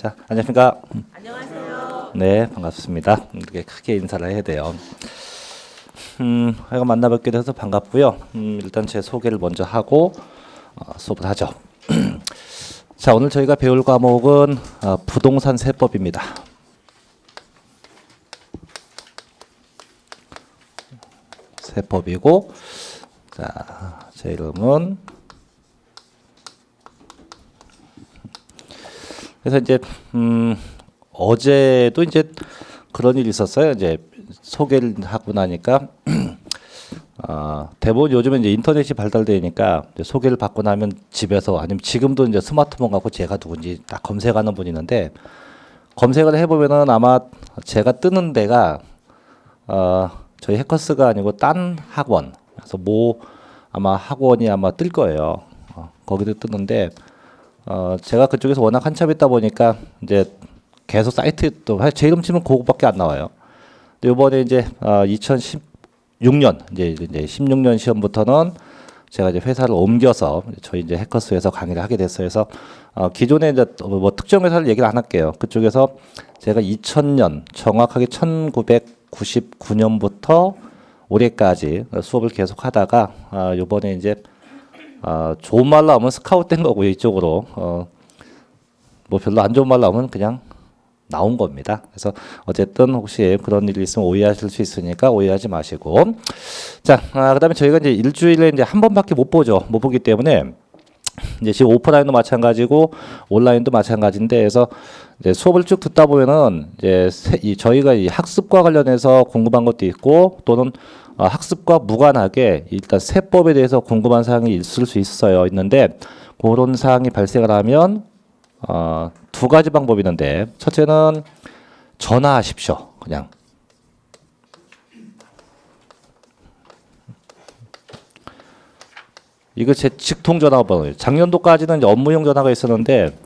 자, 안녕하십니까? 안녕하세요. 네, 반갑습니다. 이렇게 크게 인사를 해야 돼요. 제가 만나뵙게 돼서 반갑고요. 일단 제 소개를 먼저 하고 수업을 하죠. 자, 오늘 저희가 배울 과목은 부동산 세법입니다. 세법이고, 자, 제 이름은 그래서 이제 어제도 이제 그런 일이 있었어요. 이제 소개를 하고 나니까 대부분 요즘에 이제 인터넷이 발달되니까 이제 소개를 받고 나면 집에서 아니면 지금도 이제 스마트폰 갖고 제가 누군지 딱 검색하는 분이 있는데 검색을 해보면은 아마 제가 뜨는 데가 저희 해커스가 아니고 딴 학원, 그래서 아마 학원이 아마 뜰 거예요. 거기도 뜨는데 제가 그쪽에서 워낙 한참 있다 보니까 이제 계속 사이트에 또 제 이름 치면 그거밖에 안 나와요. 근데 이번에 이제 2016년 이제 16년 시험부터는 제가 이제 회사를 옮겨서 저희 이제 해커스에서 강의를 하게 됐어요. 그래서 기존에 이제 뭐 특정 회사를 얘기를 안 할게요. 그쪽에서 제가 2000년 정확하게 1999년부터 올해까지 수업을 계속 하다가 이번에 이제 좋은 말로 하면 스카웃된 거고요. 이쪽으로 뭐 별로 안 좋은 말로 하면 그냥 나온 겁니다. 그래서 어쨌든 혹시 그런 일이 있으면 오해하실 수 있으니까 오해하지 마시고, 자, 그다음에 저희가 이제 일주일에 이제 한 번밖에 못 보죠. 못 보기 때문에 이제 지금 오프라인도 마찬가지고 온라인도 마찬가지인데, 그래서 이제 수업을 쭉 듣다 보면은 이제 저희가 이 학습과 관련해서 궁금한 것도 있고 또는 학습과 무관하게 일단 세법에 대해서 궁금한 사항이 있을 수 있는데 그런 사항이 발생을 하면 두 가지 방법이 있는데, 첫째는 전화하십시오. 그냥 이거 제 직통 전화번호예요. 작년도까지는 이제 업무용 전화가 있었는데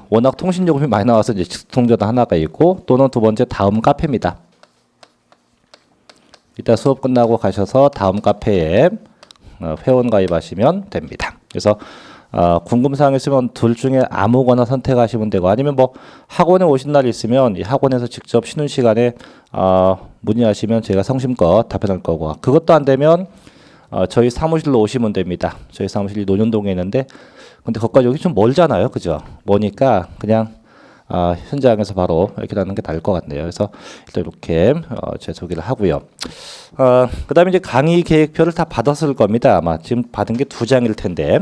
워낙 통신 요금이 많이 나와서 이제 직통 전화 하나가 있고, 또는 두 번째 다음 카페입니다. 이따 수업 끝나고 가셔서 다음 카페에 회원 가입하시면 됩니다. 그래서 궁금사항 있으면 둘 중에 아무거나 선택하시면 되고, 아니면 뭐 학원에 오신 날 있으면 이 학원에서 직접 쉬는 시간에 문의하시면 제가 성심껏 답변할 거고, 그것도 안 되면 저희 사무실로 오시면 됩니다. 저희 사무실이 논현동에 있는데, 근데 거기까지 여기 좀 멀잖아요, 그죠? 뭐니까 그냥 현장에서 바로 이렇게 하는 게 나을 것 같네요. 그래서 일단 이렇게 제 소개를 하고요. 그다음에 이제 강의 계획표를 다 받았을 겁니다. 아마 지금 받은 게 2장일 텐데,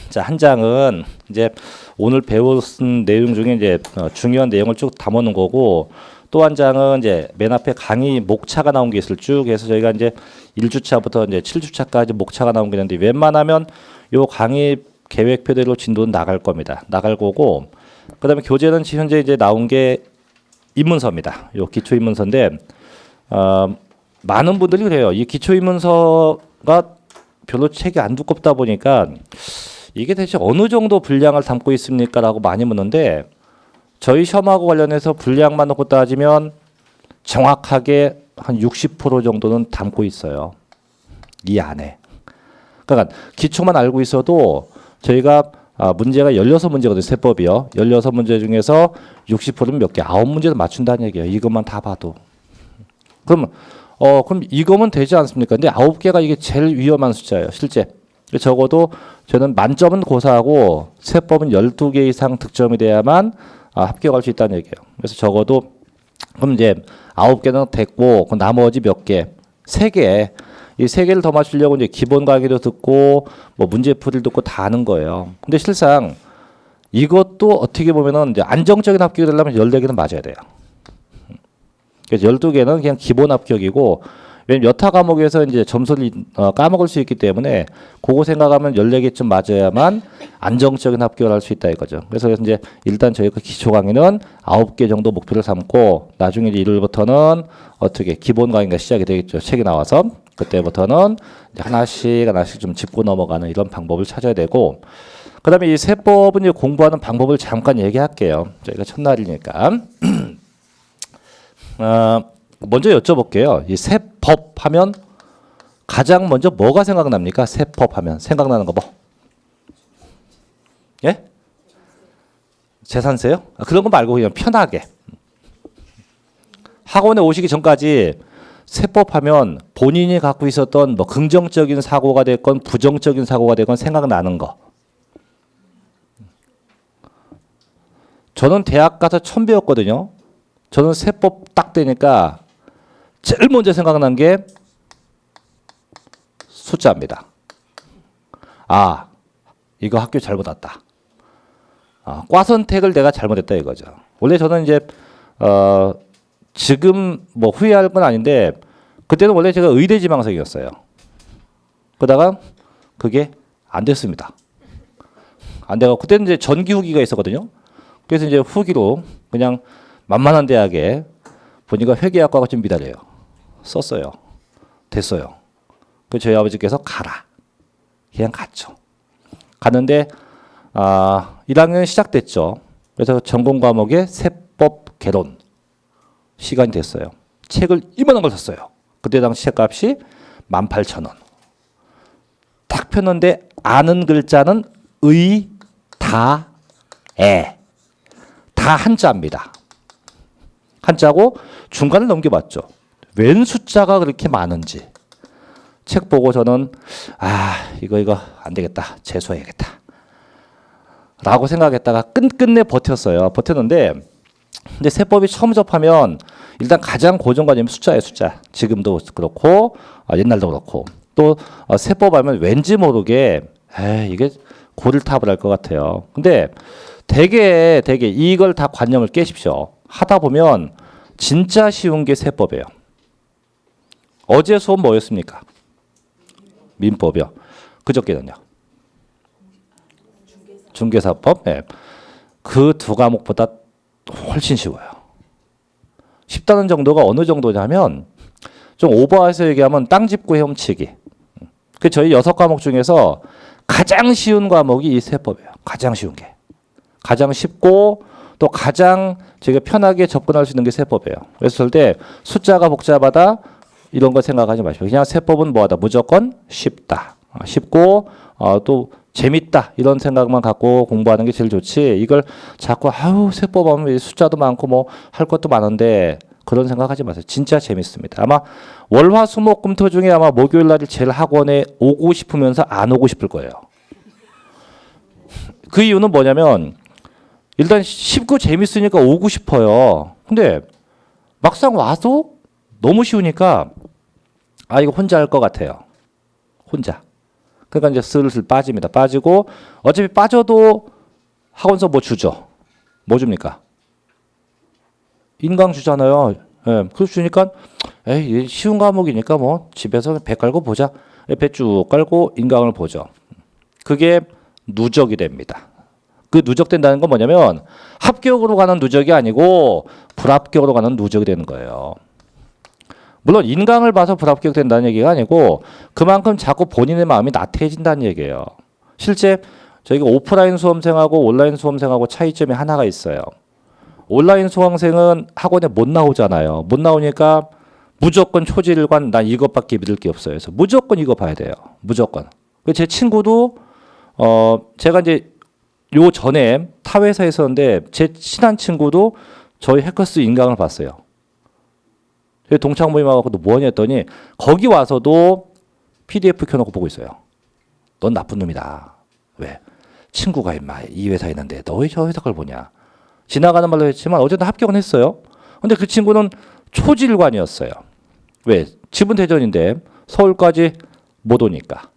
자, 한 장은 이제 오늘 배운 내용 중에 이제 중요한 내용을 쭉 담아놓은 거고, 또 한 장은 이제 맨 앞에 강의 목차가 나온 게 있을 쭉 해서 저희가 이제 1주차부터 이제 7주차까지 목차가 나온 게 있는데, 웬만하면 요 강의 계획표대로 진도는 나갈 겁니다. 나갈 거고, 그다음에 교재는 현재 이제 나온 게 입문서입니다. 요 기초 입문서인데 많은 분들이 그래요. 이 기초 입문서가 별로 책이 안 두껍다 보니까 이게 대체 어느 정도 분량을 담고 있습니까라고 많이 묻는데, 저희 시험하고 관련해서 분량만 놓고 따지면 정확하게 한 60% 정도는 담고 있어요. 이 안에. 그러니까 기초만 알고 있어도 저희가 문제가 16문제거든요. 세법이요. 16문제 중에서 60%는 몇 개? 9문제도 맞춘다는 얘기예요. 이것만 다 봐도. 그럼 이거면 되지 않습니까? 근데 9개가 이게 제일 위험한 숫자예요. 실제. 적어도 저는 만점은 고사하고 세법은 12개 이상 득점이 돼야만 합격할 수 있다는 얘기예요. 그래서 적어도 그럼 이제 9개는 됐고, 그 나머지 몇 개? 3개. 이 3개를 더 맞추려고 이제 기본 강의도 듣고 뭐 문제풀이를 듣고 다 하는 거예요. 근데 실상 이것도 어떻게 보면은 이제 안정적인 합격이 되려면 14개는 맞아야 돼요. 그래서 12개는 그냥 기본 합격이고, 왜냐면 여타 과목에서 이제 점수를 까먹을 수 있기 때문에 그거 생각하면 14개쯤 맞아야만 안정적인 합격을 할 수 있다 이거죠. 그래서 이제 일단 저희가 기초 강의는 9개 정도 목표를 삼고, 나중에 이제 일요일부터는 어떻게 기본 강의가 시작이 되겠죠. 책이 나와서 그때부터는 이제 하나씩 좀 짚고 넘어가는 이런 방법을 찾아야 되고, 그다음에 이 세법은 이제 공부하는 방법을 잠깐 얘기할게요. 저희가 첫날이니까. 먼저 여쭤볼게요. 이 세법 하면 가장 먼저 뭐가 생각납니까? 세법 하면 생각나는 거 뭐? 예? 재산세요? 그런 거 말고 그냥 편하게. 학원에 오시기 전까지 세법하면 본인이 갖고 있었던 뭐 긍정적인 사고가 됐건 부정적인 사고가 됐건 생각나는 거. 저는 대학 가서 처음 배웠거든요. 저는 세법 딱 되니까 제일 먼저 생각난 게 숫자입니다. 아, 이거 학교 잘못 왔다. 과 선택을 내가 잘못했다 이거죠. 원래 저는 이제 지금 뭐 후회할 건 아닌데 그때는 원래 제가 의대 지망생이었어요. 그러다가 그게 안 됐습니다. 안 돼가 그때는 이제 전기 후기가 있었거든요. 그래서 이제 후기로 그냥 만만한 대학에 보니까 회계학과가 좀 미달해요. 썼어요. 됐어요. 그 저희 아버지께서 가라. 그냥 갔죠. 갔는데 1학년 시작됐죠. 그래서 전공 과목에 세법 개론 시간이 됐어요. 책을 이만한 걸 샀어요. 그때 당시 책값이 18,000원. 딱 폈는데 아는 글자는 의, 다, 에. 다 한자입니다. 한자고 중간을 넘겨봤죠. 웬 숫자가 그렇게 많은지. 책 보고 저는 이거 안 되겠다. 재수해야겠다. 라고 생각했다가 끝끝내 버텼어요. 버텼는데 근데 세법이 처음 접하면 일단 가장 고정관념이 숫자예요. 숫자. 지금도 그렇고 옛날도 그렇고 또 세법 하면 왠지 모르게 이게 고를탑을 할 것 같아요. 근데 되게 이걸 다 관념을 깨십시오. 하다 보면 진짜 쉬운 게 세법이에요. 어제 수업 뭐였습니까? 민법이요. 그저께는요? 중개사법. 네. 그 두 과목보다 훨씬 쉬워요. 쉽다는 정도가 어느 정도냐면 좀 오버해서 얘기하면 땅 짚고 헤엄치기. 그 저희 6과목 중에서 가장 쉬운 과목이 이 세법이에요. 가장 쉬운 게. 가장 쉽고 또 가장 제가 편하게 접근할 수 있는 게 세법이에요. 그래서 절대 숫자가 복잡하다 이런 거 생각하지 마시고 그냥 세법은 뭐하다 무조건 쉽다. 쉽고 또 재밌다 이런 생각만 갖고 공부하는 게 제일 좋지 이걸 자꾸 세법 하면 숫자도 많고 뭐 할 것도 많은데 그런 생각하지 마세요. 진짜 재밌습니다. 아마 월화수목금토 중에 아마 목요일 날이 제일 학원에 오고 싶으면서 안 오고 싶을 거예요. 그 이유는 뭐냐면 일단 쉽고 재밌으니까 오고 싶어요. 근데 막상 와도 너무 쉬우니까 이거 혼자 할 것 같아요. 혼자. 그러니까 이제 슬슬 빠집니다. 빠지고 어차피 빠져도 학원서 뭐 주죠. 뭐 줍니까? 인강 주잖아요. 예, 그래서 주니까 쉬운 과목이니까 뭐 집에서 배 깔고 보자. 배 쭉 깔고 인강을 보죠. 그게 누적이 됩니다. 그 누적된다는 건 뭐냐면 합격으로 가는 누적이 아니고 불합격으로 가는 누적이 되는 거예요. 물론 인강을 봐서 불합격된다는 얘기가 아니고 그만큼 자꾸 본인의 마음이 나태해진다는 얘기예요. 실제 저희가 오프라인 수험생하고 온라인 수험생하고 차이점이 하나가 있어요. 온라인 수험생은 학원에 못 나오잖아요. 못 나오니까 무조건 초질관 난 이것밖에 믿을 게 없어요. 그래서 무조건 이거 봐야 돼요. 무조건. 제 친구도 제가 이제 요 전에 타 회사에 있었는데 제 친한 친구도 저희 해커스 인강을 봤어요. 동창 모임하고 너 뭐하냐 했더니 거기 와서도 PDF 켜놓고 보고 있어요. 넌 나쁜 놈이다. 왜? 친구가 임마 이 회사에 있는데 너 왜 저 회사 걸 보냐. 지나가는 말로 했지만 어쨌든 합격은 했어요. 근데 그 친구는 초질관이었어요. 왜? 집은 대전인데 서울까지 못 오니까.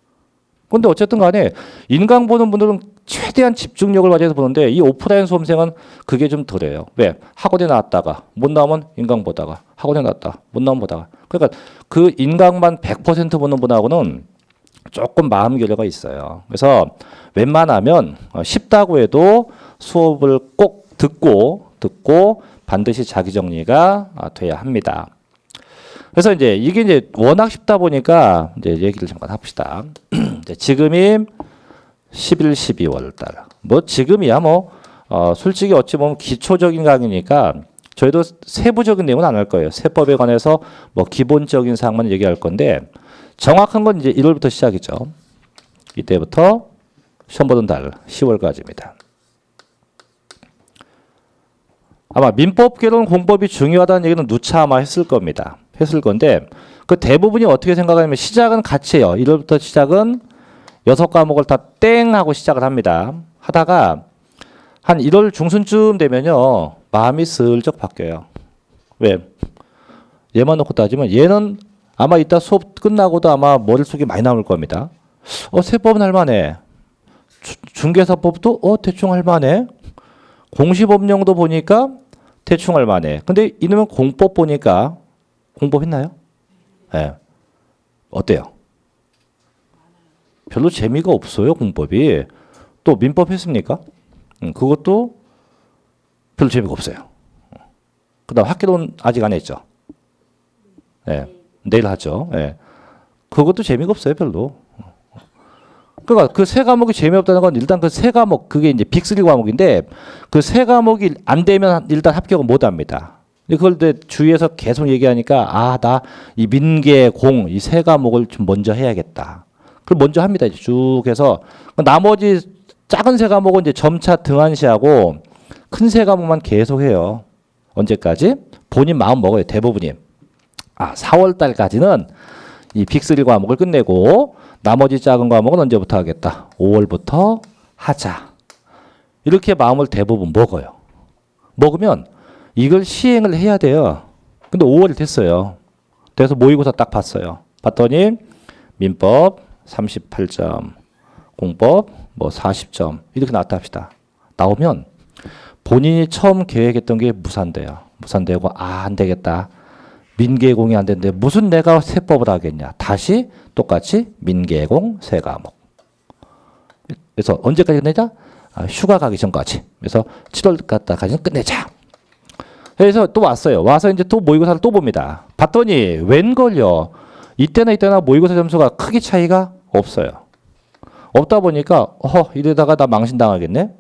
근데 어쨌든 간에 인강 보는 분들은 최대한 집중력을 가져서 보는데 이 오프라인 수험생은 그게 좀 덜해요. 왜? 학원에 나왔다가 못 나오면 인강 보다가 학원에 나왔다 못 나오면 보다가 그러니까 그 인강만 100% 보는 분하고는 조금 마음 결여가 있어요. 그래서 웬만하면 쉽다고 해도 수업을 꼭 듣고 반드시 자기 정리가 돼야 합니다. 그래서 이게 이제 워낙 쉽다 보니까 이제 얘기를 잠깐 합시다. 지금이 11, 12월 달. 뭐 지금이야 뭐 솔직히 어찌 보면 기초적인 강의니까 저희도 세부적인 내용은 안 할 거예요. 세법에 관해서 뭐 기본적인 사항만 얘기할 건데 정확한 건 이제 1월부터 시작이죠. 이때부터 시험 보던 달 10월까지입니다. 아마 민법계론 공법이 중요하다는 얘기는 누차 아마 했을 겁니다. 했을 건데 그 대부분이 어떻게 생각하냐면 시작은 같이 해요. 1월부터 시작은 6과목을 다 땡 하고 시작을 합니다. 하다가 한 1월 중순쯤 되면요. 마음이 슬쩍 바뀌어요. 왜? 얘만 놓고 따지면 얘는 아마 이따 수업 끝나고도 아마 머릿속에 많이 남을 겁니다. 세법은 할만해. 중개사법도 대충 할만해. 공시법령도 보니까 대충 할만해. 근데 이놈은 공법 보니까 공법 했나요? 네. 어때요? 별로 재미가 없어요, 공법이. 또 민법 했습니까? 그것도 별로 재미가 없어요. 그다음 학개론 아직 안 했죠. 네. 내일 하죠. 네. 그것도 재미가 없어요, 별로. 그러니까 그 세 과목이 재미없다는 건 일단 그 세 과목 그게 이제 빅3 과목인데 그 세 과목이 안 되면 일단 합격은 못 합니다. 그걸 주위에서 계속 얘기하니까 나 이 민계 공 이 세 과목을 좀 먼저 해야겠다. 그걸 먼저 합니다. 이제 쭉 해서 나머지 작은 세 과목은 이제 점차 등한시하고 큰 세 과목만 계속 해요. 언제까지? 본인 마음 먹어요. 대부분이. 4월 달까지는 이 빅3 과목을 끝내고 나머지 작은 과목은 언제부터 하겠다. 5월부터 하자. 이렇게 마음을 대부분 먹어요. 먹으면 이걸 시행을 해야 돼요. 근데 5월이 됐어요. 그래서 모의고사 딱 봤어요. 봤더니 민법 38점, 공법 40점 이렇게 나왔다 합시다. 나오면 본인이 처음 계획했던 게 무산돼요. 무산되고 안 되겠다. 민계공이 안 되는데 무슨 내가 세법을 하겠냐. 다시 똑같이 민계공 세 과목. 그래서 언제까지 끝내자? 휴가 가기 전까지. 그래서 7월까지는 끝내자. 그래서 또 왔어요. 와서 이제 또 모의고사를 또 봅니다. 봤더니 웬걸요. 이때나 모의고사 점수가 크게 차이가 없어요. 없다 보니까 이러다가 나 망신당하겠네.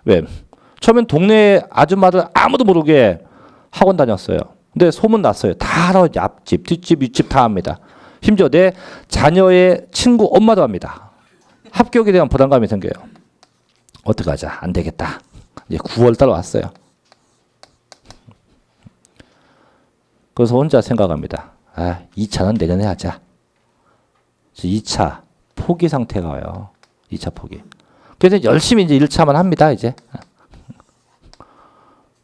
왜? 처음엔 동네 아줌마들 아무도 모르게 학원 다녔어요. 근데 소문 났어요. 다 알아. 앞집, 뒷집, 윗집 다 합니다. 심지어 내 자녀의 친구 엄마도 합니다. 합격에 대한 부담감이 생겨요. 어떡하자. 안 되겠다. 이제 9월달 왔어요. 그래서 혼자 생각합니다. 2차는 내년에 하자. 2차 포기 상태가 와요. 2차 포기. 그래서 열심히 이제 1차만 합니다. 이제.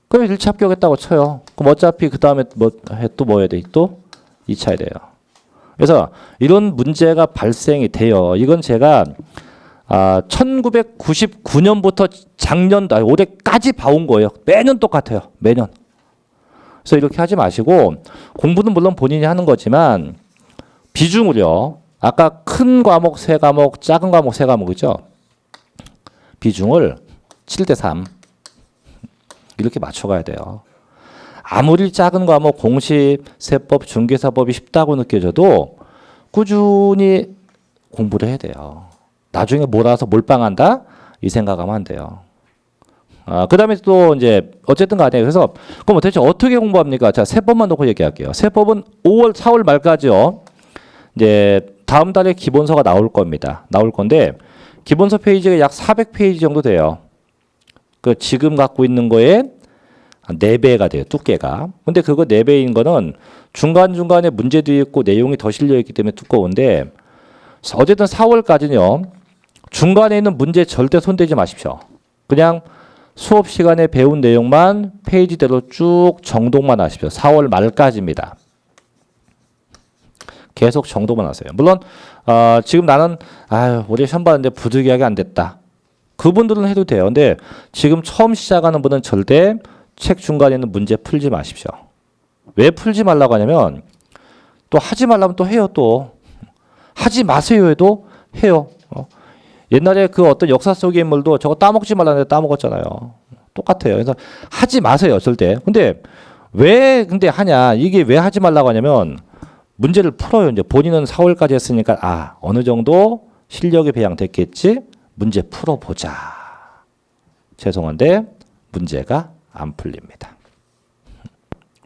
그럼 1차 합격했다고 쳐요. 그럼 어차피 그 다음에 또 해야 돼? 또 2차 해야 돼요. 그래서 이런 문제가 발생이 돼요. 이건 제가 1999년부터 작년, 올해까지 봐온 거예요. 매년 똑같아요. 매년. 그래서 이렇게 하지 마시고 공부는 물론 본인이 하는 거지만 비중을요. 아까 큰 과목 3과목, 작은 과목 3과목이죠. 비중을 7대3 이렇게 맞춰가야 돼요. 아무리 작은 과목 공시, 세법, 중개사법이 쉽다고 느껴져도 꾸준히 공부를 해야 돼요. 나중에 몰아서 몰빵한다? 이 생각하면 안 돼요. 그 다음에 또 이제 어쨌든 간에 그래서 그럼 대체 어떻게 공부합니까? 자, 세법만 놓고 얘기할게요. 세법은 5월, 4월 말까지요. 이제 다음 달에 기본서가 나올 겁니다. 나올 건데 기본서 페이지가 약 400페이지 정도 돼요. 그 지금 갖고 있는 거에 4배가 돼요. 두께가. 근데 그거 4배인 거는 중간중간에 문제도 있고 내용이 더 실려 있기 때문에 두꺼운데 어쨌든 4월까지는요. 중간에 있는 문제 절대 손대지 마십시오. 그냥 수업 시간에 배운 내용만 페이지대로 쭉 정독만 하십시오. 4월 말까지입니다. 계속 정독만 하세요. 물론 지금 나는 올해 시험 봤는데 부득이하게 안 됐다. 그분들은 해도 돼요. 근데 지금 처음 시작하는 분은 절대 책 중간에 있는 문제 풀지 마십시오. 왜 풀지 말라고 하냐면 또 하지 말라면 또 해요. 또 하지 마세요 해도 해요. 옛날에 그 어떤 역사 속의 인물도 저거 따먹지 말라는데 따먹었잖아요. 똑같아요. 그래서 하지 마세요. 절대. 근데 왜 근데 하냐. 이게 왜 하지 말라고 하냐면 문제를 풀어요. 이제 본인은 4월까지 했으니까 어느 정도 실력이 배양됐겠지. 문제 풀어보자. 죄송한데 문제가 안 풀립니다.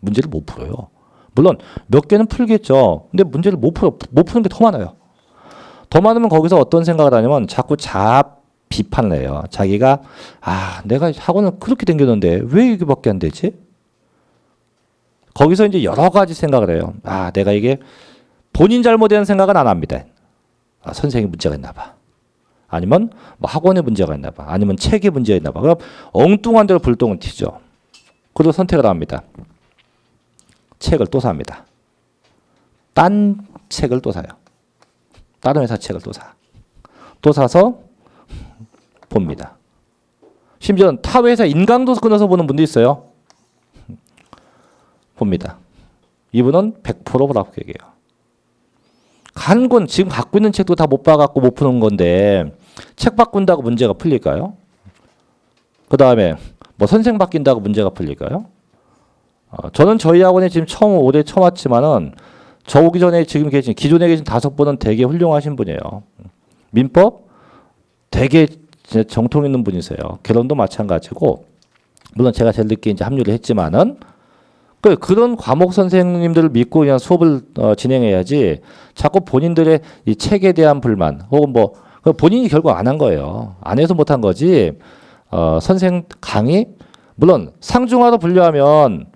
문제를 못 풀어요. 물론 몇 개는 풀겠죠. 근데 문제를 못 푸는 게 더 많아요. 더 많으면 거기서 어떤 생각을 하냐면 자꾸 비판을 해요. 자기가 내가 학원을 그렇게 다녔는데 왜 이게밖에 안 되지? 거기서 이제 여러 가지 생각을 해요. 내가 이게 본인 잘못이라는 생각은 안 합니다. 선생님이 문제가 있나 봐. 아니면 뭐 학원에 문제가 있나 봐. 아니면 책에 문제가 있나 봐. 그럼 엉뚱한 대로 불똥을 튀죠. 그리고 선택을 합니다. 책을 또 삽니다. 딴 책을 또 사요. 다른 회사 책을 또 사. 또 사서 봅니다. 심지어는 타 회사 인강도 끊어서 보는 분도 있어요. 봅니다. 이분은 100% 불합격이에요. 간군 지금 갖고 있는 책도 다 못 봐갖고 못 푸는 건데 책 바꾼다고 문제가 풀릴까요? 그 다음에 뭐 선생 바뀐다고 문제가 풀릴까요? 저는 저희 학원에 지금 올해 처음 왔지만은 저 오기 전에 지금 계신 기존에 계신 5분은 되게 훌륭하신 분이에요. 민법 되게 정통 있는 분이세요. 결혼도 마찬가지고 물론 제가 제일 늦게 이제 합류를 했지만은 그런 과목 선생님들을 믿고 그냥 수업을 진행해야지 자꾸 본인들의 이 책에 대한 불만 혹은 뭐 본인이 결국 안 한 거예요. 안 해서 못한 거지. 선생 강의 물론 상중하로 분류하면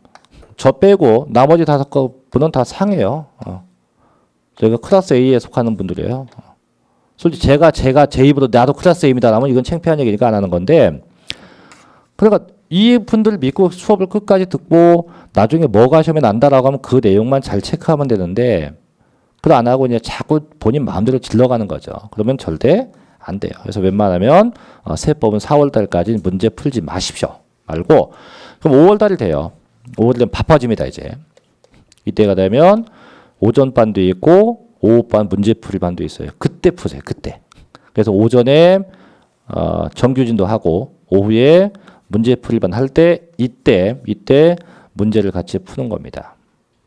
저 빼고 나머지 5분은 다 상해요. 저희가 클래스 A에 속하는 분들이에요. 솔직히 제가 제 입으로 나도 클래스 A입니다 라면 이건 창피한 얘기니까 안 하는 건데 그러니까 이 분들 믿고 수업을 끝까지 듣고 나중에 뭐가 시험에 난다라고 하면 그 내용만 잘 체크하면 되는데 그걸 안 하고 이제 자꾸 본인 마음대로 질러가는 거죠. 그러면 절대 안 돼요. 그래서 웬만하면 세법은 4월 달까지 문제 풀지 마십시오. 말고 그럼 5월 달이 돼요. 5월 달은 바빠집니다. 이제 이때가 되면 오전반도 있고 오후반 문제풀이 반도 있어요. 그때 푸세요. 그때. 그래서 오전에 정규진도 하고 오후에 문제풀이반 할 때 이때 문제를 같이 푸는 겁니다.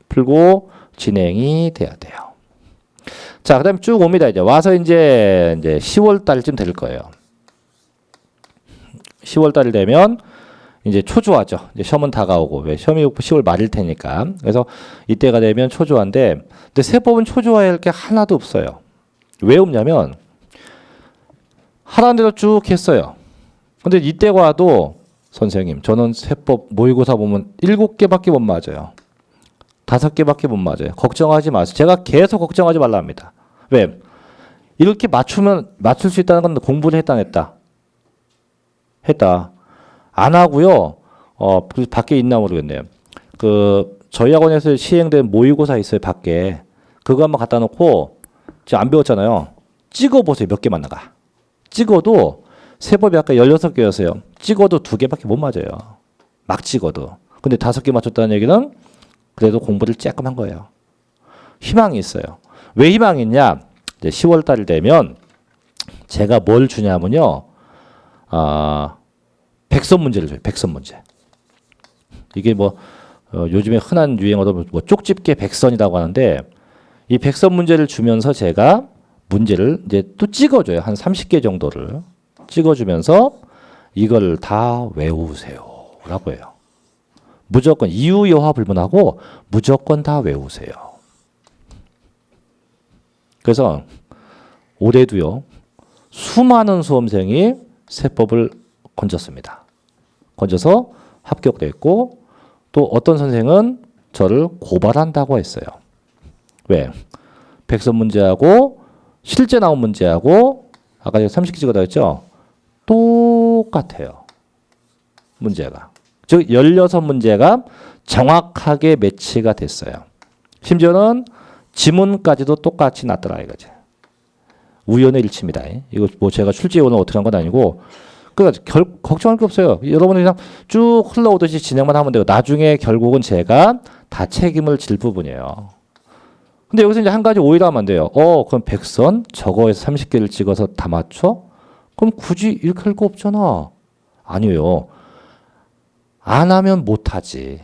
풀고 진행이 돼야 돼요. 자, 그다음 쭉 옵니다. 이제 와서 이제 10월 달쯤 될 거예요. 10월 달이 되면 이제 초조하죠. 이제 시험은 다가오고 왜 시험이 10월 말일 테니까. 그래서 이때가 되면 초조한데 근데 세법은 초조해야 할 게 하나도 없어요. 왜 없냐면 하라는 대로 쭉 했어요. 근데 이때가 와도 선생님 저는 세법 모의고사 보면 7개밖에 못 맞아요. 5개밖에 못 맞아요. 걱정하지 마세요. 제가 계속 걱정하지 말라 합니다. 왜? 이렇게 맞출 수 있다는 건 공부를 했다 안 했다? 했다. 안 하고요. 밖에 있나 모르겠네요. 저희 학원에서 시행된 모의고사 있어요. 밖에. 그거 한번 갖다 놓고 지금 안 배웠잖아요. 찍어보세요. 몇 개 맞나가. 찍어도 세법이 아까 16개였어요. 찍어도 2개밖에 못 맞아요. 막 찍어도. 근데 5개 맞췄다는 얘기는 그래도 공부를 조금 한 거예요. 희망이 있어요. 왜 희망이 있냐? 이제 10월 달 되면 제가 뭘 주냐면요. 백선 문제를 줘요. 백선 문제. 이게 뭐 요즘에 흔한 유행어로 뭐 쪽집게 백선이라고 하는데 이 백선 문제를 주면서 제가 문제를 이제 또 찍어줘요. 한 30개 정도를 찍어주면서 이걸 다 외우세요라고 해요. 무조건 이유 여하 불문하고 무조건 다 외우세요. 그래서 올해도요. 수많은 수험생이 세법을 건졌습니다. 건져서 합격됐고 또 어떤 선생은 저를 고발한다고 했어요. 왜? 백선 문제하고 실제 나온 문제하고 아까 제가 30개 찍어다 했죠? 똑같아요. 문제가. 즉 16문제가 정확하게 매치가 됐어요. 심지어는 지문까지도 똑같이 났더라 이거지. 우연의 일치입니다. 이거 뭐 제가 출제에 오늘 어떻게 한 건 아니고 그러니까 걱정할 게 없어요. 여러분은 그냥 쭉 흘러오듯이 진행만 하면 되고 나중에 결국은 제가 다 책임을 질 부분이에요. 근데 여기서 이제 한 가지 오해를 하면 안 돼요. 그럼 백선 저거에서 30개를 찍어서 다 맞춰? 그럼 굳이 이렇게 할 거 없잖아. 아니에요. 안 하면 못하지.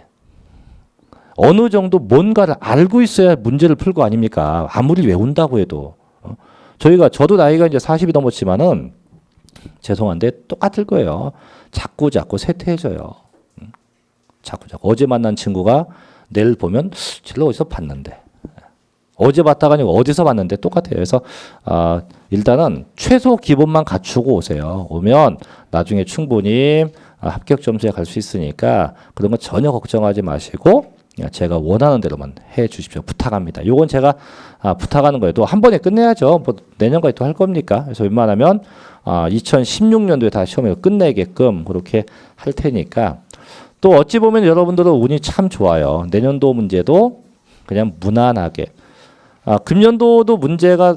어느 정도 뭔가를 알고 있어야 문제를 풀 거 아닙니까? 아무리 외운다고 해도. 저도 나이가 이제 40이 넘었지만은 죄송한데 똑같을 거예요. 자꾸 쇠퇴해져요. 자꾸. 어제 만난 친구가 내일 보면 쟤를 어디서 봤는데. 어제 봤다가 아니고 어디서 봤는데 똑같아요. 그래서 일단은 최소 기본만 갖추고 오세요. 오면 나중에 충분히 합격 점수에 갈 수 있으니까 그런 거 전혀 걱정하지 마시고 그냥 제가 원하는 대로만 해 주십시오. 부탁합니다. 요건 제가 부탁하는 거예요. 또 한 번에 끝내야죠. 뭐 내년까지 또 할 겁니까? 그래서 웬만하면 2016년도에 다 시험을 끝내게끔 그렇게 할 테니까 또 어찌 보면 여러분들은 운이 참 좋아요. 내년도 문제도 그냥 무난하게 금년도도 문제가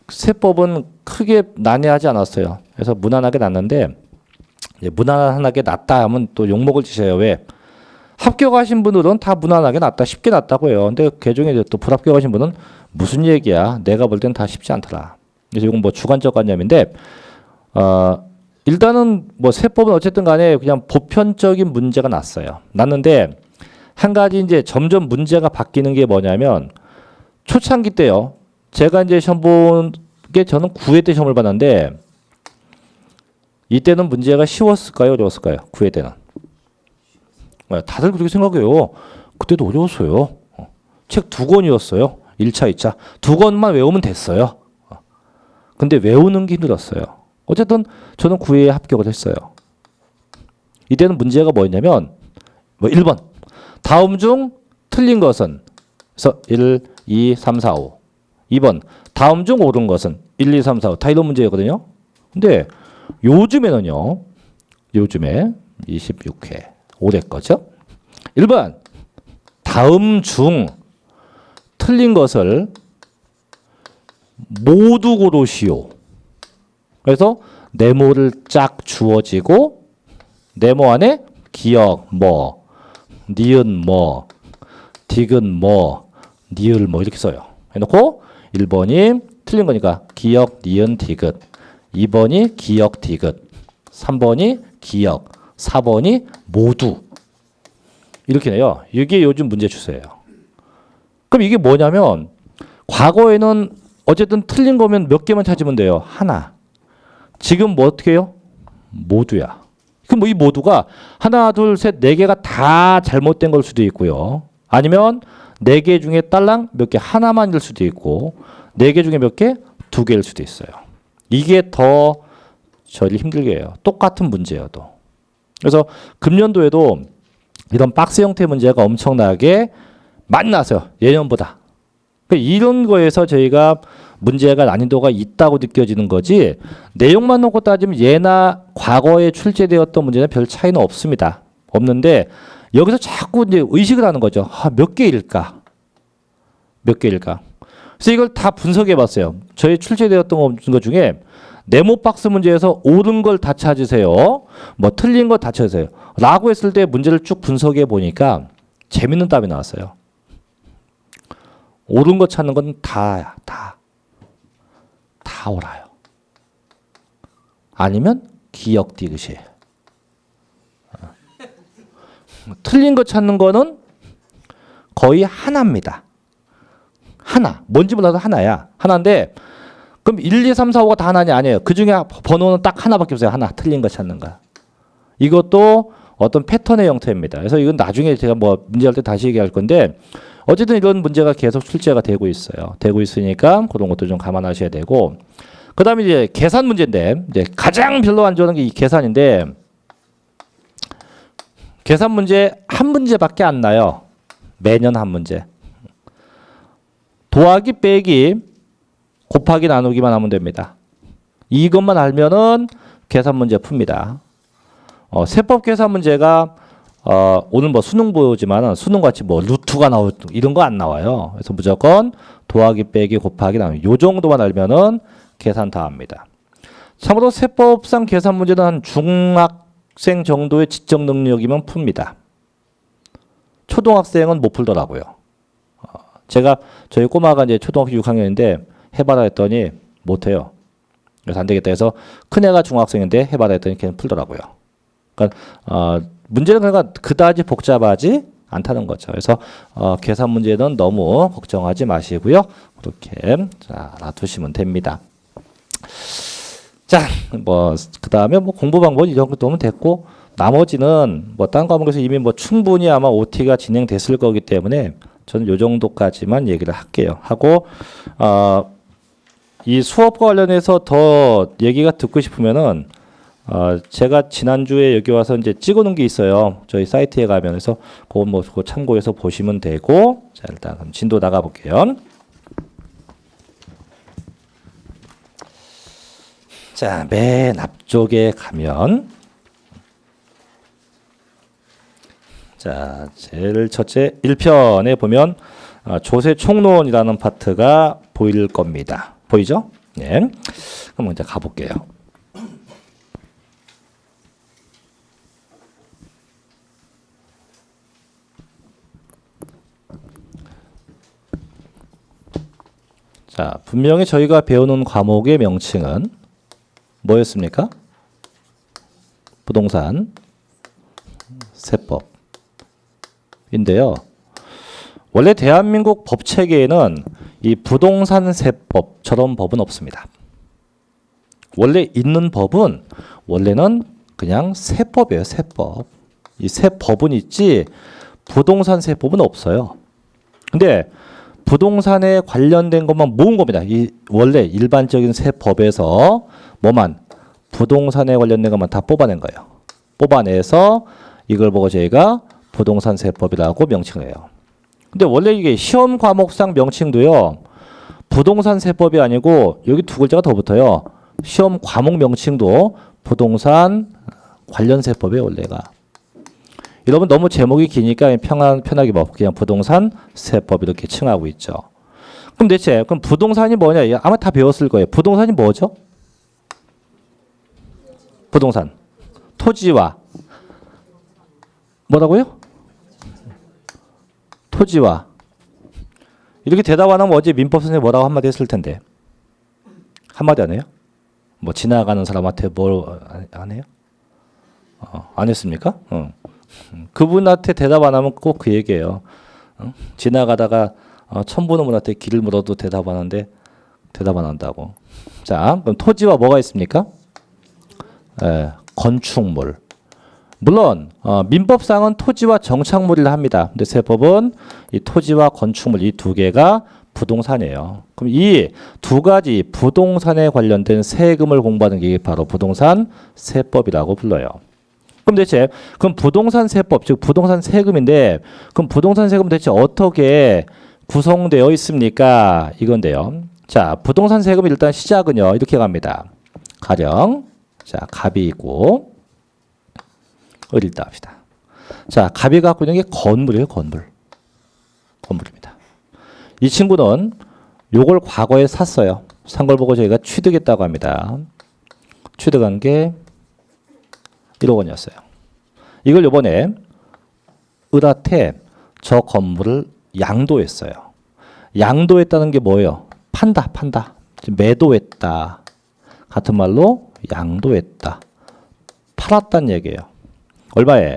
세법은 크게 난해하지 않았어요. 그래서 무난하게 났는데 무난하게 났다 하면 또 욕먹을 짓이에요. 왜? 합격하신 분들은 다 무난하게 났다, 쉽게 났다고 해요. 근데 개중에 또 불합격하신 분은 무슨 얘기야? 내가 볼 땐 다 쉽지 않더라. 그래서 이건 뭐 주관적 관념인데, 일단은 뭐 세법은 어쨌든 간에 그냥 보편적인 문제가 났어요. 났는데 한 가지 이제 점점 문제가 바뀌는 게 뭐냐면 초창기 때요. 제가 이제 시험 본 게 저는 9회 때 시험을 봤는데 이때는 문제가 쉬웠을까요? 어려웠을까요? 9회 때는. 다들 그렇게 생각해요. 그때도 어려웠어요. 책 2권이었어요. 1차, 2차. 2권만 외우면 됐어요. 근데 외우는 게 힘들었어요. 어쨌든 저는 9회에 합격을 했어요. 이때는 문제가 뭐였냐면 1번. 다음 중 틀린 것은 그래서 1, 2, 3, 4, 5. 2번. 다음 중 옳은 것은 1, 2, 3, 4, 5. 다 이런 문제였거든요. 근데 요즘에는요. 요즘에 26회. 올해 거죠. 1번. 다음 중 틀린 것을 모두 고르시오. 그래서 네모를 쫙 주어지고 네모 안에 기역 뭐, 니은 뭐, 디귿 뭐, 니을 뭐 이렇게 써요. 해놓고 1번이 틀린 거니까 기역, 니은, 디귿. 2번이 기역, 디귿. 3번이 기역. 4번이 모두. 이렇게 내요. 이게 요즘 문제 추세예요. 그럼 이게 뭐냐면 과거에는 어쨌든 틀린 거면 몇 개만 찾으면 돼요. 하나. 지금 뭐 어떻게 해요? 모두야. 그럼 뭐 이 모두가 하나, 둘, 셋, 네 개가 다 잘못된 걸 수도 있고요. 아니면 네 개 중에 딸랑 몇 개 하나만일 수도 있고 네 개 중에 몇 개? 2개일 수도 있어요. 이게 더 저를 힘들게 해요. 똑같은 문제여도. 그래서 금년도에도 이런 박스 형태 문제가 엄청나게 많이 나왔어요. 예년보다. 이런 거에서 저희가 문제가 난이도가 있다고 느껴지는 거지 내용만 놓고 따지면 예나 과거에 출제되었던 문제는 별 차이는 없습니다. 없는데 여기서 자꾸 이제 의식을 하는 거죠. 몇 개일까? 몇 개일까? 그래서 이걸 다 분석해 봤어요. 저희 출제되었던 것 중에 네모 박스 문제에서 옳은 걸 다 찾으세요. 뭐 틀린 거 다 찾으세요. 라고 했을 때 문제를 쭉 분석해 보니까 재밌는 답이 나왔어요. 옳은 거 찾는 건 다야. 다 옳아요. 아니면 기역 디귿이에요. 틀린 거 찾는 거는 거의 하나입니다. 하나. 뭔지 몰라도 하나야. 하나인데 그럼 1, 2, 3, 4, 5가 다 하나냐? 아니에요. 그중에 번호는 딱 하나밖에 없어요. 하나. 틀린 거 찾는 거. 이것도 어떤 패턴의 형태입니다. 그래서 이건 나중에 제가 뭐 문제할 때 다시 얘기할 건데 어쨌든 이런 문제가 계속 출제가 되고 있어요. 되고 있으니까 그런 것도 좀 감안하셔야 되고 그 다음에 이제 계산 문제인데 이제 가장 별로 안 좋아하는 게 이 계산인데 계산 문제 한 문제밖에 안 나요. 매년 한 문제. 더하기 빼기 곱하기 나누기만 하면 됩니다. 이것만 알면은 계산 문제 풉니다. 세법 계산 문제가 오늘 뭐 수능 보지만은 수능 같이 뭐 루트가 나올 이런 거 안 나와요. 그래서 무조건 더하기 빼기 곱하기 나누기 요 정도만 알면은 계산 다 합니다. 참고로 세법상 계산 문제는 한 중학생 정도의 지적 능력이면 풉니다. 초등학생은 못 풀더라고요. 제가 저희 꼬마가 이제 초등학교 6학년인데 해봐라 했더니 못해요. 그래서 안 되겠다 해서 큰애가 중학생인데 해봐라 했더니 걔는 풀더라고요. 그러니까 문제는 그러니까 그다지 복잡하지 않다는 거죠. 그래서 계산 문제는 너무 걱정하지 마시고요. 그렇게 자, 놔두시면 됩니다. 자, 뭐 그다음에 뭐 공부 방법 이 정도 도면 됐고 나머지는 뭐 딴 과목에서 이미 뭐 충분히 아마 OT가 진행됐을 거기 때문에 저는 요 정도까지만 얘기를 할게요. 하고 이 수업과 관련해서 더 얘기가 듣고 싶으면은 제가 지난주에 여기 와서 이제 찍어놓은 게 있어요. 저희 사이트에 가면. 그래서 그건 뭐 그거 참고해서 보시면 되고. 자, 일단 그럼 진도 나가 볼게요. 자, 맨 앞쪽에 가면 자, 제일 첫째 1편에 보면 조세 총론이라는 파트가 보일 겁니다. 보이죠? 네. 그럼 먼저 가볼게요. 자, 분명히 저희가 배우는 과목의 명칭은 뭐였습니까? 부동산 세법인데요. 원래 대한민국 법 체계에는 이 부동산 세법 저런 법은 없습니다. 원래 있는 법은 원래는 그냥 세법이에요. 세법. 이 세법은 있지 부동산 세법은 없어요. 근데 부동산에 관련된 것만 모은 겁니다. 이 원래 일반적인 세법에서 뭐만 부동산에 관련된 것만 다 뽑아낸 거예요. 뽑아내서 이걸 보고 저희가 부동산 세법이라고 명칭을 해요. 근데 원래 이게 시험 과목상 명칭도요. 부동산 세법이 아니고 여기 두 글자가 더 붙어요. 시험 과목 명칭도 부동산 관련 세법이에요. 원래가. 여러분 너무 제목이 기니까 편하게 뭐 그냥 부동산 세법 이렇게 칭하고 있죠. 그럼 대체 그럼 부동산이 뭐냐? 아마 다 배웠을 거예요. 부동산이 뭐죠? 부동산 토지와 뭐라고요? 토지와 이렇게 대답 안 하면 어제 민법 선생님 뭐라고 한마디 했을 텐데 한마디 안 해요? 뭐 지나가는 사람한테 뭘 안 해요? 안 했습니까? 그분한테 대답 안 하면 꼭 그 얘기예요. 지나가다가 처음 보는 분한테 길을 물어도 대답 안 하는데 대답 안 한다고. 자, 그럼 토지와 뭐가 있습니까? 건축물. 물론 민법상은 토지와 정착물이라 합니다. 근데 세법은 이 토지와 건축물 이 두 개가 부동산이에요. 그럼 이 두 가지 부동산에 관련된 세금을 공부하는 게 바로 부동산 세법이라고 불러요. 그럼 대체 그럼 부동산 세법 즉 부동산 세금인데 그럼 부동산 세금 대체 어떻게 구성되어 있습니까? 이건데요. 자, 부동산 세금 일단 시작은요. 이렇게 갑니다. 가령 자, 갑이 있고 을 일단 합시다. 자, 갑이 갖고 있는 게 건물이에요. 건물입니다. 이 친구는 요걸 과거에 샀어요. 산 걸 보고 저희가 취득했다고 합니다. 취득한 게 1억 원이었어요. 이걸 요번에 을한테 저 건물을 양도했어요. 양도했다는 게 뭐예요? 판다. 매도했다. 같은 말로 양도했다. 팔았다는 얘기예요. 얼마에?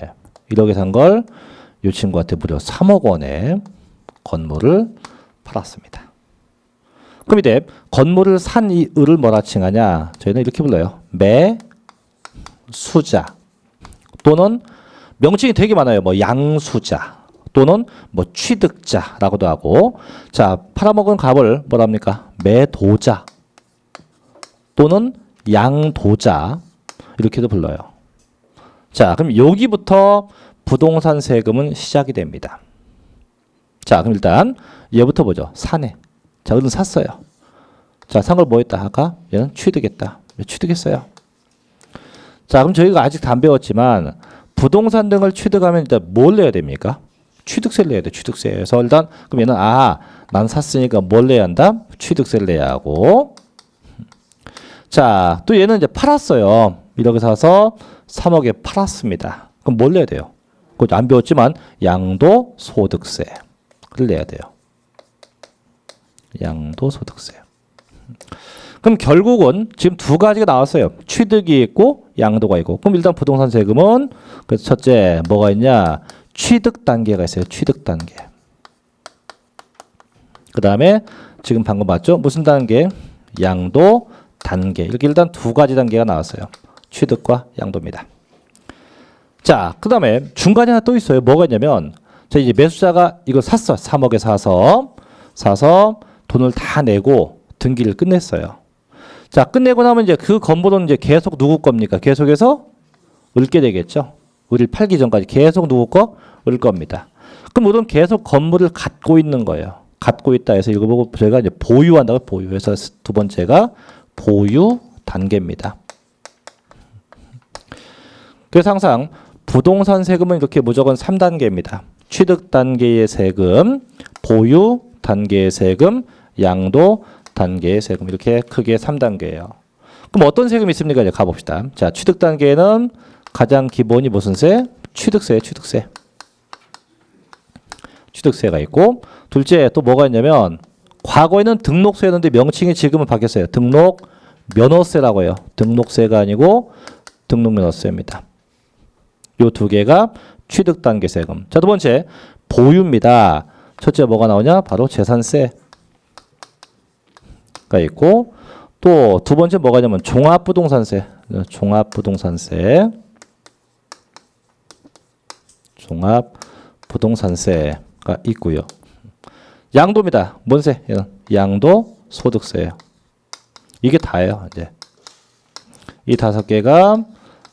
1억에 산 걸 이 친구한테 무려 3억 원에 건물을 팔았습니다. 그럼 이제 건물을 산 이 을을 뭐라 칭하냐? 저희는 이렇게 불러요. 매수자 또는 명칭이 되게 많아요. 뭐 양수자 또는 뭐 취득자라고도 하고 자, 팔아먹은 값을 뭐라 합니까? 매도자 또는 양도자 이렇게도 불러요. 자, 그럼 여기부터 부동산 세금은 시작이 됩니다. 자, 그럼 일단 얘부터 보죠. 사네. 자, 을은 샀어요. 자, 산 걸 뭐 했다? 아까 얘는 취득했다. 취득했어요. 자, 그럼 저희가 아직 안 배웠지만 부동산 등을 취득하면 일단 뭘 내야 됩니까? 취득세를 내야 돼. 취득세. 그래서 일단 그럼 얘는 난 샀으니까 뭘 내야 한다? 취득세를 내야 하고. 자, 또 얘는 이제 팔았어요. 1억에 사서 3억에 팔았습니다. 그럼 뭘 내야 돼요? 그거 안 배웠지만 양도소득세를 내야 돼요. 양도소득세. 그럼 결국은 지금 두 가지가 나왔어요. 취득이 있고 양도가 있고. 그럼 일단 부동산 세금은 그래서 첫째 뭐가 있냐? 취득 단계가 있어요. 취득 단계. 그 다음에 지금 방금 봤죠? 무슨 단계? 양도 단계. 이렇게 일단 두 가지 단계가 나왔어요. 취득과 양도입니다. 자, 그 다음에 중간에 하나 또 있어요. 뭐가 있냐면 자, 이제 매수자가 이걸 샀어. 3억에 사서 돈을 다 내고 등기를 끝냈어요. 자, 끝내고 나면 이제 그 건물은 이제 계속 누구 겁니까? 계속해서 을게 되겠죠. 을을 팔기 전까지 계속 누구 거? 을 겁니다. 그럼 우리는 계속 건물을 갖고 있는 거예요. 갖고 있다 해서 이거 보고 저희가 이제 보유한다고 보유해서 두 번째가 보유 단계입니다. 그래서 항상 부동산 세금은 이렇게 무조건 3단계입니다. 취득 단계의 세금, 보유 단계의 세금, 양도 단계의 세금 이렇게 크게 3단계예요. 그럼 어떤 세금이 있습니까? 이제 가봅시다. 자, 취득 단계에는 가장 기본이 무슨 세? 취득세가 있고 둘째 또 뭐가 있냐면 과거에는 등록세였는데 명칭이 지금은 바뀌었어요. 등록 면허세라고 해요. 등록세가 아니고 등록면허세입니다. 요 두 개가 취득 단계 세금. 자, 두 번째 보유입니다. 첫째 뭐가 나오냐? 바로 재산세가 있고 또 두 번째 뭐가 있냐면 종합부동산세가 있고요. 양도입니다. 뭔 세? 양도 소득세예요. 이게 다예요. 이제 이 5개가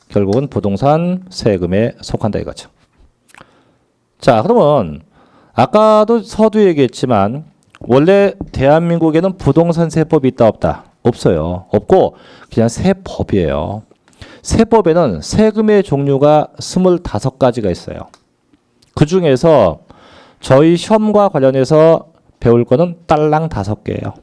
결국은 부동산 세금에 속한다 이거죠. 자, 그러면 아까도 서두 얘기했지만 원래 대한민국에는 부동산 세법이 있다 없다? 없어요. 없고 그냥 세법이에요. 세법에는 세금의 종류가 25가지가 있어요. 그 중에서 저희 시험과 관련해서 배울 거는 딸랑 5개예요.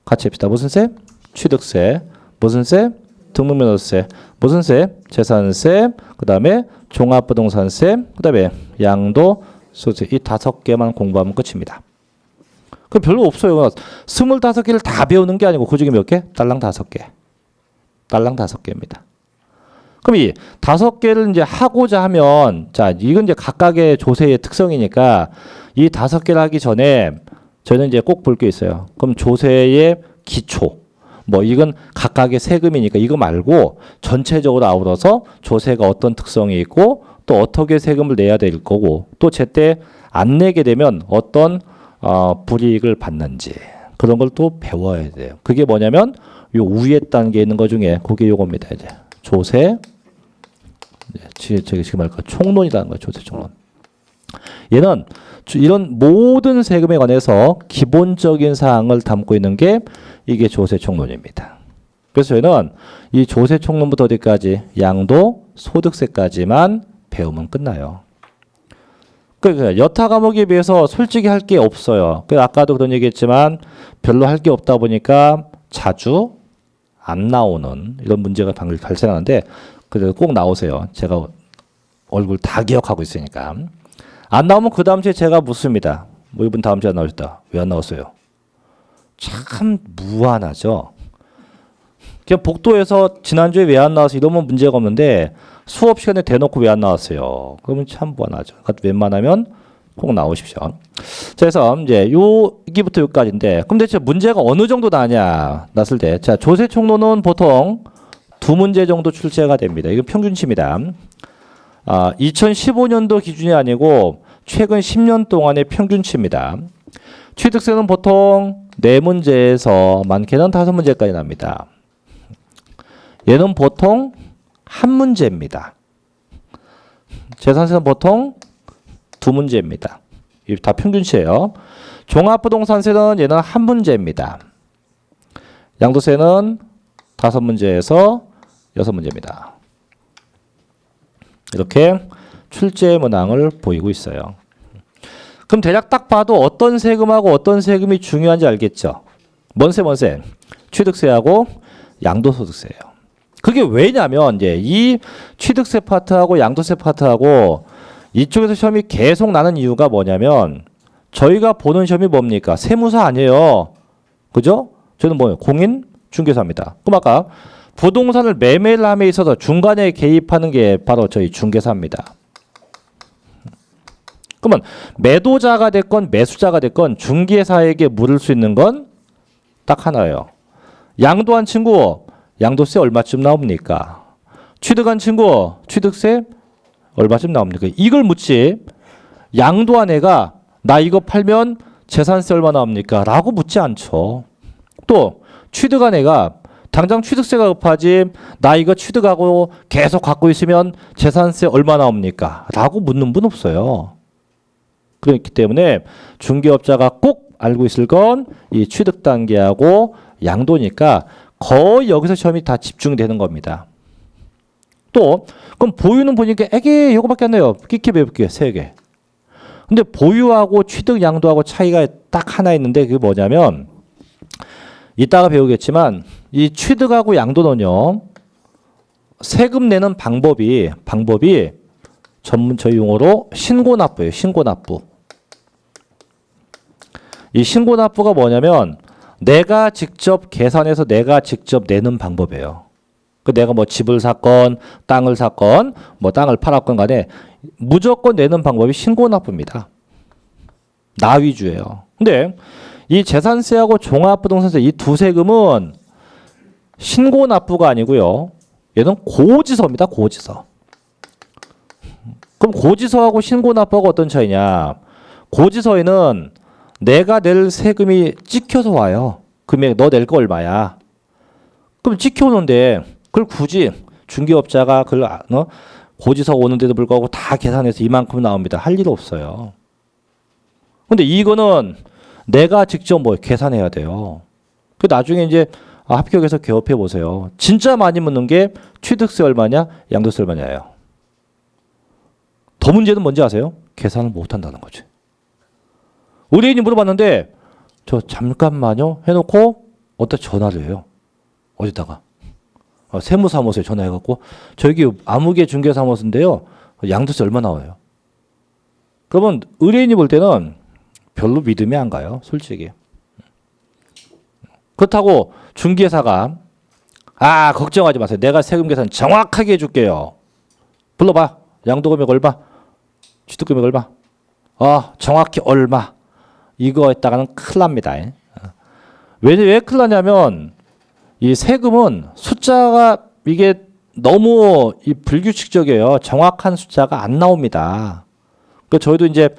같이 합시다. 무슨 세? 취득세. 무슨 세? 등록면허세. 무슨 세? 재산세. 그 다음에 종합부동산세. 그 다음에 양도소득세. 이 5개만 공부하면 끝입니다. 그 별로 없어요. 25개를 다 배우는 게 아니고 그 중에 몇 개? 딸랑 5개. 딸랑 5개입니다. 그럼 이 5개를 이제 하고자 하면, 자, 이건 이제 각각의 조세의 특성이니까 이 5개를 하기 전에 저희는 이제 꼭 볼 게 있어요. 그럼 조세의 기초. 뭐 이건 각각의 세금이니까 이거 말고 전체적으로 아우러서 조세가 어떤 특성이 있고 또 어떻게 세금을 내야 될 거고 또 제때 안 내게 되면 어떤 불이익을 받는지 그런 걸 또 배워야 돼요. 그게 뭐냐면 요 위에 단계에 있는 것 중에 그게 요겁니다. 이제 조세, 지금 말까 총론이라는 거예요. 조세 총론. 얘는 이런 모든 세금에 관해서 기본적인 사항을 담고 있는 게 이게 조세 총론입니다. 그래서 저희는 이 조세 총론부터 어디까지? 양도 소득세까지만 배우면 끝나요. 그러니까 여타 과목에 비해서 솔직히 할 게 없어요. 아까도 그런 얘기했지만 별로 할 게 없다 보니까 자주 안 나오는 이런 문제가 발생하는데 그래도 꼭 나오세요. 제가 얼굴 다 기억하고 있으니까. 안 나오면 그 다음 주에 제가 묻습니다. 뭐 이분 다음 주에 안 나오셨다. 왜 안 나왔어요? 참 무한하죠. 그냥 복도에서 지난주에 왜 안 나와서 이러면 문제가 없는데 수업 시간에 대놓고 왜 안 나왔어요? 그러면 참 무한하죠. 그러니까 웬만하면 꼭 나오십시오. 자, 그래서 이제 여기부터 여기까지인데 그럼 대체 문제가 어느 정도 났을 때 자, 조세 총론은 보통 2문제 정도 출제가 됩니다. 이건 평균치입니다. 2015년도 기준이 아니고 최근 10년 동안의 평균치입니다. 취득세는 보통 4문제에서 많게는 5문제까지 납니다. 얘는 보통 1문제입니다. 재산세는 보통 2문제입니다. 이게 다 평균치예요. 종합부동산세는 얘는 1문제입니다. 양도세는 5문제에서 6문제입니다. 이렇게 출제 문항을 보이고 있어요. 그럼 대략 딱 봐도 어떤 세금하고 어떤 세금이 중요한지 알겠죠? 뭔 세? 취득세하고 양도소득세예요. 그게 왜냐면 이제 이 취득세 파트하고 양도세 파트하고 이쪽에서 시험이 계속 나는 이유가 뭐냐면 저희가 보는 시험이 뭡니까? 세무사 아니에요. 그죠? 저는 뭐예요? 공인중개사입니다. 그럼 아까 부동산을 매매를 함에 있어서 중간에 개입하는 게 바로 저희 중개사입니다. 그러면 매도자가 됐건 매수자가 됐건 중개사에게 물을 수 있는 건 딱 하나예요. 양도한 친구 양도세 얼마쯤 나옵니까? 취득한 친구 취득세 얼마쯤 나옵니까? 이걸 묻지 양도한 애가 나 이거 팔면 재산세 얼마 나옵니까? 라고 묻지 않죠. 또 취득한 애가 당장 취득세가 급하지 나 이거 취득하고 계속 갖고 있으면 재산세 얼마 나옵니까? 라고 묻는 분 없어요. 그렇기 때문에 중개업자가 꼭 알고 있을 건 이 취득 단계하고 양도니까 거의 여기서 시험이 다 집중되는 겁니다. 또 그럼 보유는 보니까 에게 이거밖에 안 나요. 끼게 배울게요. 3개. 근데 보유하고 취득 양도하고 차이가 딱 하나 있는데 그게 뭐냐면 이따가 배우겠지만 이 취득하고 양도는요. 세금 내는 방법이 전문 저희 용어로 신고납부예요. 신고납부. 이 신고납부가 뭐냐면 내가 직접 계산해서 내가 직접 내는 방법이에요. 그 내가 뭐 집을 샀건 땅을 샀건 뭐 땅을 팔았건 간에 무조건 내는 방법이 신고납부입니다. 나 위주예요. 근데 이 재산세하고 종합부동산세 이 두 세금은 신고납부가 아니고요. 얘는 고지서입니다. 고지서. 그럼 고지서하고 신고납부가 어떤 차이냐? 고지서에는 내가 낼 세금이 찍혀서 와요. 금액 너 낼 거 얼마야? 그럼 찍혀오는데 그걸 굳이 중개업자가 그걸 고지서 오는데도 불구하고 다 계산해서 이만큼 나옵니다. 할 일 없어요. 근데 이거는 내가 직접 뭐 계산해야 돼요. 그 나중에 이제 합격해서 개업해 보세요. 진짜 많이 묻는 게 취득세 얼마냐, 양도세 얼마냐예요. 더 문제는 뭔지 아세요? 계산을 못 한다는 거지. 의뢰인이 물어봤는데 저 잠깐만요 해놓고 어디다 전화를 해요. 어디다가 세무사무소에 전화해갖고 저기 아무개 중개사무소인데요. 양도세 얼마 나와요? 그러면 의뢰인이 볼 때는 별로 믿음이 안 가요. 솔직히. 그렇다고 중개사가 걱정하지 마세요. 내가 세금 계산 정확하게 해줄게요. 불러봐. 양도금액 얼마? 취득금액 얼마? 정확히 얼마? 이거 했다가는 큰일 납니다. 왜 큰일 나냐면 이 세금은 숫자가 이게 너무 이 불규칙적이에요. 정확한 숫자가 안 나옵니다. 그 저희도 이제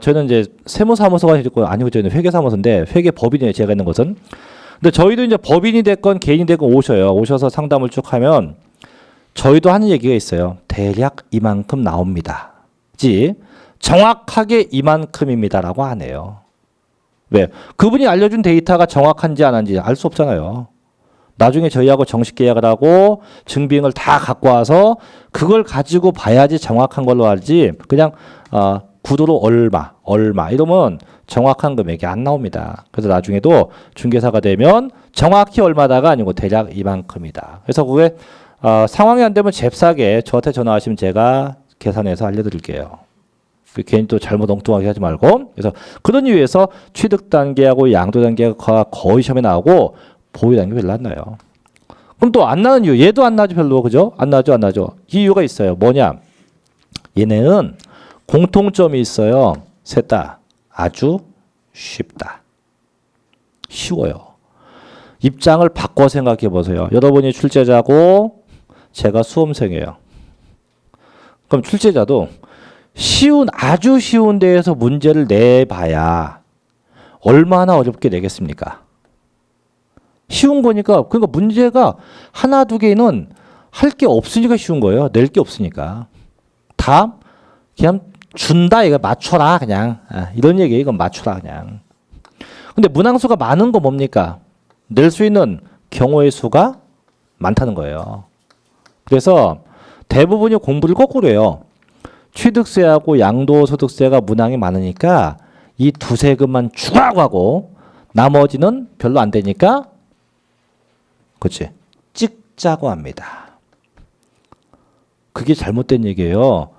저희는 이제 세무사무소가 있고 아니고 저희는 회계사무소인데 회계법인이에요. 제가 있는 것은. 근데 저희도 이제 법인이 됐건 개인이 됐건 오셔요. 오셔서 상담을 쭉 하면 저희도 하는 얘기가 있어요. 대략 이만큼 나옵니다. 지 정확하게 이만큼입니다라고 안 해요. 왜? 그분이 알려준 데이터가 정확한지 안 한지 알 수 없잖아요. 나중에 저희하고 정식 계약을 하고 증빙을 다 갖고 와서 그걸 가지고 봐야지 정확한 걸로 알지 그냥 구도로 얼마 이러면 정확한 금액이 안 나옵니다. 그래서 나중에도 중개사가 되면 정확히 얼마다가 아니고 대략 이만큼이다. 그래서 그게 상황이 안 되면 잽싸게 저한테 전화하시면 제가 계산해서 알려드릴게요. 괜히 또 잘못 엉뚱하게 하지 말고. 그래서 그런 이유에서 취득 단계하고 양도 단계가 거의 시험에 나오고 보유 단계 별로 안 나요. 그럼 또 안 나는 이유, 얘도 안 나죠 별로, 그죠? 안 나죠. 이 이유가 있어요. 뭐냐? 얘네는 공통점이 있어요. 셋 다 아주 쉽다. 쉬워요. 입장을 바꿔 생각해 보세요. 여러분이 출제자고 제가 수험생이에요. 그럼 출제자도 아주 쉬운 데에서 문제를 내봐야 얼마나 어렵게 내겠습니까? 쉬운 거니까, 그러니까 문제가 하나, 두 개는 할 게 없으니까 쉬운 거예요. 낼 게 없으니까. 다 그냥 준다, 이거 맞춰라, 그냥. 이런 얘기예요. 이건 맞춰라, 그냥. 근데 문항수가 많은 거 뭡니까? 낼 수 있는 경우의 수가 많다는 거예요. 그래서 대부분이 공부를 거꾸로 해요. 취득세하고 양도소득세가 문항이 많으니까 이 두 세금만 추가하고 하고 나머지는 별로 안 되니까 그렇지 찍자고 합니다. 그게 잘못된 얘기예요.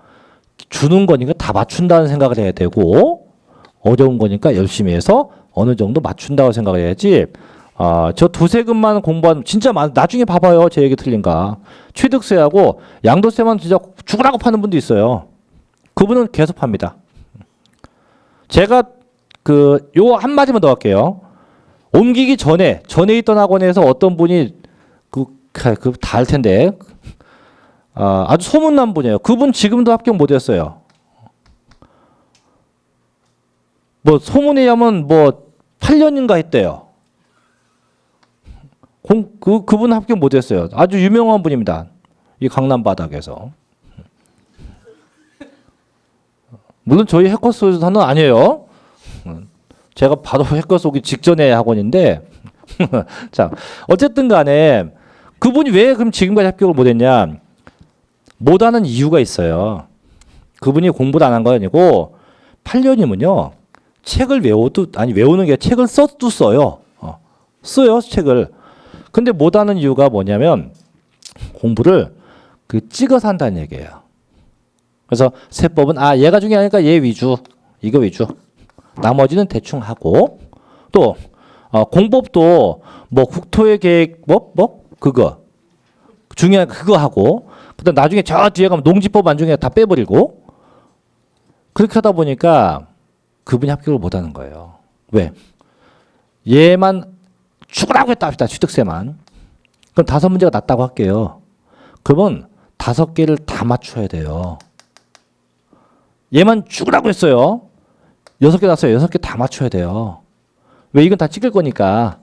주는 거니까 다 맞춘다는 생각을 해야 되고 어려운 거니까 열심히 해서 어느 정도 맞춘다고 생각을 해야지. 저 두 세금만 공부하면 진짜 나중에 봐봐요. 제 얘기 틀린가. 취득세하고 양도세만 진짜 죽으라고 파는 분도 있어요. 그분은 계속 팝니다. 제가 요 한마디만 더 할게요. 옮기기 전에 있던 학원에서 어떤 분이 다 할 텐데 아주 소문난 분이에요. 그분 지금도 합격 못 했어요. 뭐 소문에 의하면 뭐 8년인가 했대요. 그분 합격 못했어요. 아주 유명한 분입니다. 이 강남 바닥에서. 물론 저희 해커 속에서는 아니에요. 제가 바로 해커 속이 직전에 학원인데 자 어쨌든 간에 그분이 왜 그럼 지금까지 합격을 못했냐? 못하는 이유가 있어요. 그분이 공부를 안 한 거 아니고 8년이면요 책을 외우는 게 책을 써도 써요. 써요 책을. 근데 못하는 이유가 뭐냐면 공부를 찍어서 한다는 얘기예요. 그래서 세법은 얘가 중요하니까 얘 위주, 이거 위주. 나머지는 대충 하고 또 공법도 뭐 국토의 계획법 그거 중요한 그거 하고 그다음 나중에 저 뒤에 가면 농지법 안중에 다 빼버리고 그렇게 하다 보니까 그분이 합격을 못하는 거예요. 왜? 얘만 죽으라고 했다 합시다. 취득세만. 그럼 5문제가 났다고 할게요. 그러면 5개를 다 맞춰야 돼요. 얘만 죽으라고 했어요. 6개 났어요. 6개 다 맞춰야 돼요. 왜? 이건 다 찍을 거니까.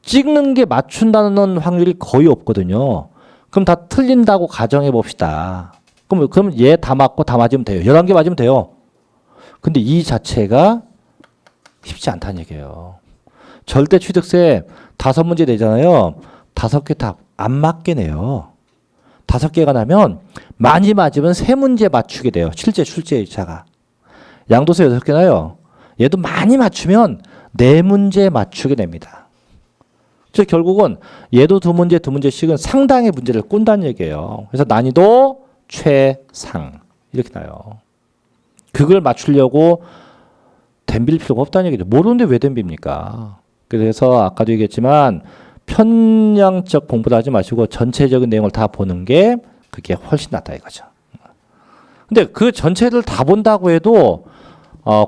찍는 게 맞춘다는 확률이 거의 없거든요. 그럼 다 틀린다고 가정해 봅시다. 그럼 얘 다 맞고 다 맞으면 돼요. 11개 맞으면 돼요. 근데 이 자체가 쉽지 않다는 얘기예요. 절대 취득세 5문제 내잖아요. 5개 다 안 맞게 내요. 5개가 나면 많이 맞으면 3문제 맞추게 돼요. 실제 출제자가. 양도세 6개 나요. 얘도 많이 맞추면 4문제 맞추게 됩니다. 즉 결국은 얘도 2문제씩은 상당의 문제를 꼰다는 얘기예요. 그래서 난이도 최상 이렇게 나요. 그걸 맞추려고 덤빌 필요가 없다는 얘기죠. 모르는데 왜 덤빕니까? 그래서 아까도 얘기했지만 편향적 공부를 하지 마시고 전체적인 내용을 다 보는 게 그게 훨씬 낫다 이거죠. 근데 그 전체를 다 본다고 해도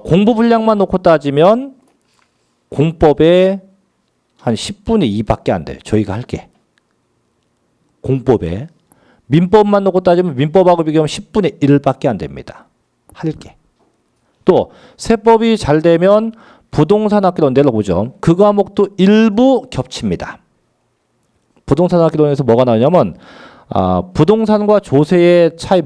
공부 분량만 놓고 따지면 공법에 한 10분의 2밖에 안 돼요. 저희가 할 게. 공법에. 민법만 놓고 따지면 민법하고 비교하면 10분의 1밖에 안 됩니다. 할 게. 또 세법이 잘 되면 부동산학개론 내려보죠. 그 과목도 일부 겹칩니다. 부동산학개론에서 뭐가 나오냐면 부동산과 조세의 차이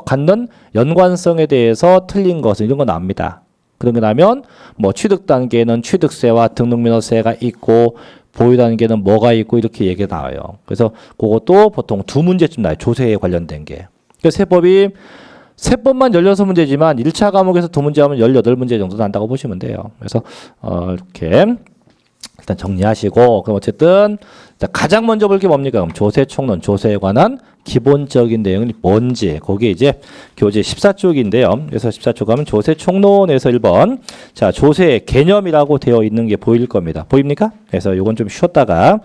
갖는 연관성에 대해서 틀린 것은 이런 거 나옵니다. 그런 게 나면 뭐 취득 단계는 취득세와 등록면허세가 있고 보유 단계는 뭐가 있고 이렇게 얘기가 나와요. 그래서 그것도 보통 2문제쯤 나와요. 조세에 관련된 게. 그래서 세법만 16문제지만 1차 과목에서 2문제 하면 18문제 정도 난다고 보시면 돼요. 그래서 이렇게 일단 정리하시고 그럼 어쨌든 가장 먼저 볼 게 뭡니까? 그럼 조세 총론, 조세에 관한 기본적인 내용이 뭔지 거기에 이제 교재 14쪽인데요. 그래서 14쪽 가면 조세 총론에서 1번 자 조세 개념이라고 되어 있는 게 보일 겁니다. 보입니까? 그래서 이건 좀 쉬었다가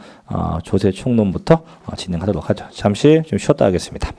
조세 총론부터 진행하도록 하죠. 잠시 좀 쉬었다 하겠습니다.